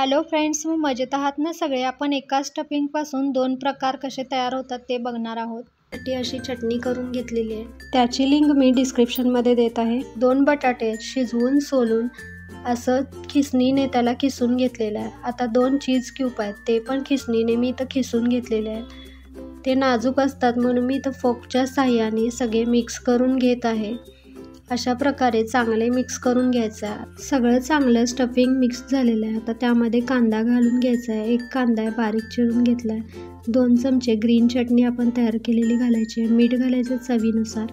Hello friends, मी मजेत आहात ना सगळे. आपण एका स्टफिंगपासून 2 प्रकार कसे तयार होतात ते बघणार आहोत. साठी अशी चटणी करून घेतलेली आहे. त्याची लिंक मी डिस्क्रिप्शनमध्ये देत आहे. 2 बटाटे शिजवून सोलून असं खिसणीने त्याला खिसून घेतलेलं आहे. आता 2 चीज क्यूब आहेत, ते पण खिसणीने मी इथं खिसून घेतलेले आहेत. ते नाजूक असतात म्हणून मी इथं फोकच्या साहाय्याने सगळे मिक्स करून घेत आहे. अशा प्रकारे चांगले मिक्स करून घ्यायचं आहे. सगळं चांगलं स्टफिंग मिक्स झालेलं आहे. आता त्यामध्ये कांदा घालून घ्यायचा आहे. 1 कांदा आहे बारीक चिरून घेतला आहे. 2 चमचे ग्रीन चटणी आपण तयार केलेली घालायची आहे. मीठ घालायचं चवीनुसार.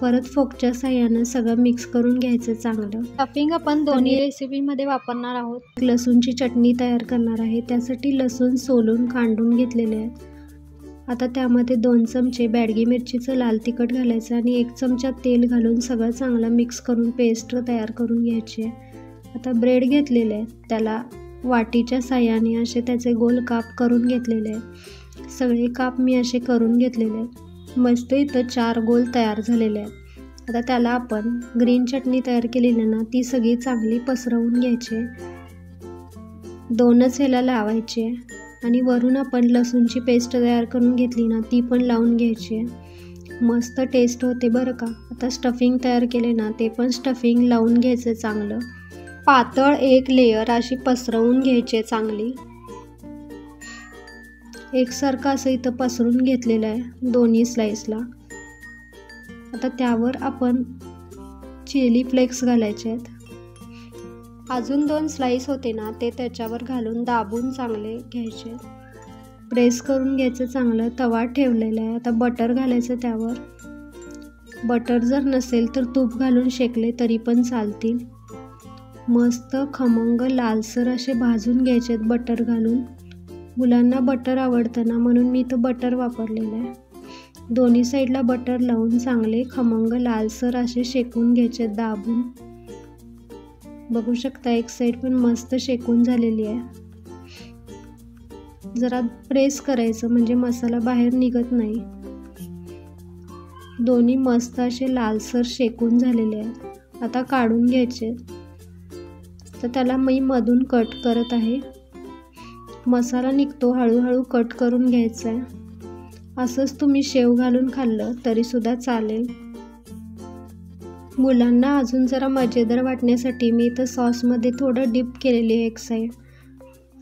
परत फोकच्या साहाय्यानं सगळं मिक्स करून घ्यायचं चांगलं. स्टफिंग आपण दोन्ही रेसिपीमध्ये वापरणार आहोत. लसूणची चटणी तयार करणार आहे. त्यासाठी लसूण सोलून कांडून घेतलेले आहेत. आता त्यामध्ये 2 चमचे बॅडगी मिरचीचं लाल तिखट घालायचं आणि 1 चमचा तेल घालून सगळं चांगलं मिक्स करून पेस्ट तयार करून घ्यायची आहे. आता ब्रेड घेतलेले आहेत, त्याला वाटीच्या साहाय्याने असे त्याचे गोल काप करून घेतलेले आहेत. सगळे काप मी असे करून घेतलेले आहेत. मस्त इथं 4 गोल तयार झालेले आहेत. आता त्याला आपण ग्रीन चटणी तयार केलेली ना, ती सगळी चांगली पसरवून घ्यायची. 2च ह्याला लावायची आहे आणि वरून आपण लसूणची पेस्ट तयार करून घेतली ना, ती पण लावून घ्यायची आहे. मस्त टेस्ट होते बरं का. आता स्टफिंग तयार केले ना, ते पण स्टफिंग लावून घ्यायचं चांगलं. पातळ 1 लेयर अशी पसरवून घ्यायची चांगली. एकसारखं असं इथं पसरून घेतलेलं आहे दोन्ही स्लाइसला. आता त्यावर आपण चिली फ्लेक्स घालायचे आहेत. अजून 2 स्लाइस होते ना, ते त्याच्यावर घालून दाबून चांगले घ्यायचे. प्रेस करून घ्यायचं चांगलं. तवा ठेवलेला आहे. आता बटर घालायचं त्यावर. बटर जर नसेल तर तूप घालून शेकले तरी पण चालतील. मस्त खमंग लालसर असे भाजून घ्यायचे बटर घालून. मुलांना बटर आवडतं ना, म्हणून मी इथं बटर वापरलेलं आहे. दोन्ही साईडला बटर लावून चांगले खमंग लालसर असे शेकून घ्यायचे दाबून. बघू शकता एक साईड पण मस्त शेकून झालेली आहे. जरा प्रेस करायचं म्हणजे मसाला बाहेर निघत नाही. दोन्ही मस्त असे लालसर शेकून झालेले आहेत. आता काढून घ्यायचे. तर त्याला मी मधून कट करत आहे. मसाला निघतो हळूहळू कट करून घ्यायचा आहे. असंच तुम्ही शेव घालून खाल्लं तरी सुद्धा चालेल. मुलांना अजून जरा मजेदार वाटण्यासाठी मी इथं सॉसमध्ये थोडं डिप केलेली आहे एक साईड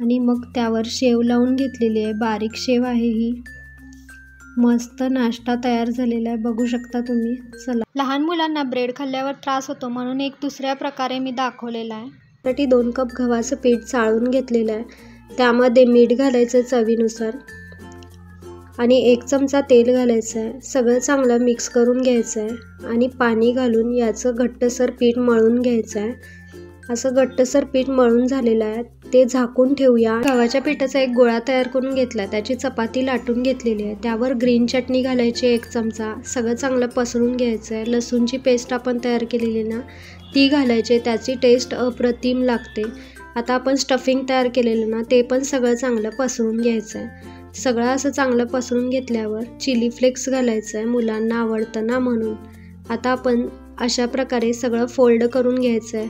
आणि मग त्यावर शेव लावून घेतलेली आहे. बारीक शेव आहे ही. मस्त नाश्ता तयार झालेला आहे, बघू शकता तुम्ही. चला, लहान मुलांना ब्रेड खाल्ल्यावर त्रास होतो म्हणून एक दुसऱ्या प्रकारे मी दाखवलेला आहे. त्यासाठी 2 कप गव्हाचं पीठ चाळून घेतलेलं आहे. त्यामध्ये मीठ घालायचं चवीनुसार आणि 1 चमचा तेल घालायचं आहे. सगळं चांगलं मिक्स करून घ्यायचं आहे आणि पाणी घालून याचं घट्टसर पीठ मळून घ्यायचं आहे. असं घट्टसर पीठ मळून झालेलं आहे. ते झाकून ठेवूया. गव्हाच्या पिठाचा एक गोळा तयार करून घेतला. त्याची चपाती लाटून घेतलेली आहे. त्यावर ग्रीन चटणी घालायची 1 चमचा. सगळं चांगलं पसरून घ्यायचं आहे. लसूणची पेस्ट आपण तयार केलेली ना, ती घालायची. त्याची टेस्ट अप्रतिम लागते. आता आपण स्टफिंग तयार केलेलं ना, ते पण सगळं चांगलं पसरून घ्यायचं आहे. सगळं असं चांगलं पसरून घेतल्यावर चिली फ्लेक्स घालायचं आहे. मुलांना आवडतं ना म्हणून. आता आपण अशा प्रकारे सगळं फोल्ड करून घ्यायचं आहे.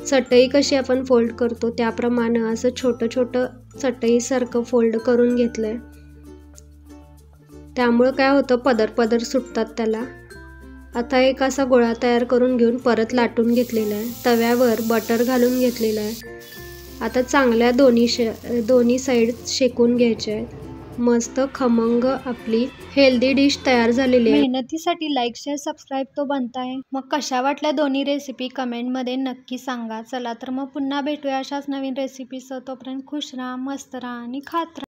चटई कशी आपण फोल्ड करतो त्याप्रमाणे असं छोटं छोटं चटईसारखं फोल्ड करून घेतलं आहे. त्यामुळं काय होतं, पदर पदर सुटतात त्याला. आता एक असा गोळा तयार करून घेऊन परत लाटून घेतलेला आहे. तव्यावर बटर घालून घेतलेलं आहे. आता चांगल्या दोन्ही साईड शेकून घ्यायचे आहेत. मस्त खमंग आपली हेल्दी डिश तयार झालेली आहे. मेहनतीसाठी लाईक शेअर सबस्क्राईब तो बनता आहे. मग कशा वाटल्या दोन्ही रेसिपी कमेंटमध्ये नक्की सांगा. चला तर मग पुन्हा भेटूया अशाच नवीन रेसिपीसह. तोपर्यंत खुश राहा, मस्त राहा आणि खात राहा.